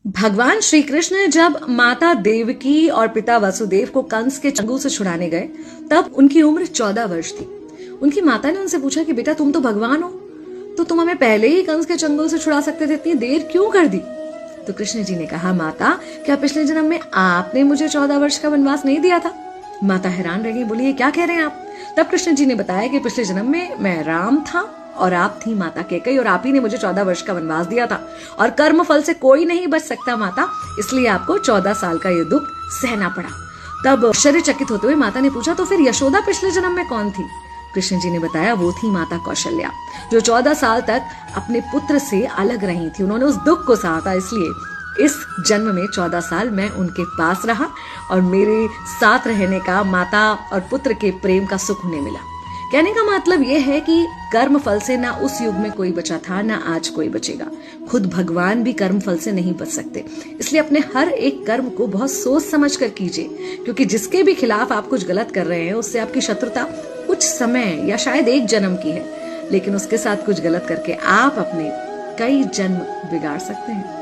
भगवान श्री कृष्ण जब माता देवकी और पिता वसुदेव को कंस के चंगुल से छुड़ाने गए तब उनकी उम्र 14 वर्ष थी। उनकी माता ने उनसे पूछा कि बेटा तुम तो भगवान हो, तो तुम हमें पहले ही कंस के चंगुल से छुड़ा सकते थे, इतनी देर क्यों कर दी? तो कृष्ण जी ने कहा, माता क्या पिछले जन्म में आपने मुझे 14 वर्ष का वनवास नहीं दिया था? माता हैरान रह गई, बोली ये क्या कह रहे हैं आप? तब कृष्ण जी ने बताया कि पिछले जन्म में मैं राम था और आप थी माता कैकेयी और आप ही ने मुझे 14 वर्ष का वनवास दिया था और कर्म फल से कोई नहीं बच सकता माता, इसलिए आपको 14 साल का ये दुख सहना पड़ा। तब आश्चर्यचकित होते हुए माता ने पूछा, तो फिर यशोदा पिछले जन्म में कौन थी? कृष्ण जी ने बताया, वो थी माता कौशल्या, जो 14 साल तक अपने पुत्र से अलग रही थी। उन्होंने उस दुख को सहा था, इसलिए इस जन्म में 14 साल मैं उनके पास रहा और मेरे साथ रहने का माता और पुत्र के प्रेम का सुख उन्हें मिला। कहने का मतलब यह है कि कर्म फल से ना उस युग में कोई बचा था, ना आज कोई बचेगा। खुद भगवान भी कर्म फल से नहीं बच सकते, इसलिए अपने हर एक कर्म को बहुत सोच समझ कर कीजिए, क्योंकि जिसके भी खिलाफ आप कुछ गलत कर रहे हैं उससे आपकी शत्रुता कुछ समय या शायद एक जन्म की है, लेकिन उसके साथ कुछ गलत करके आप अपने कई जन्म बिगाड़ सकते हैं।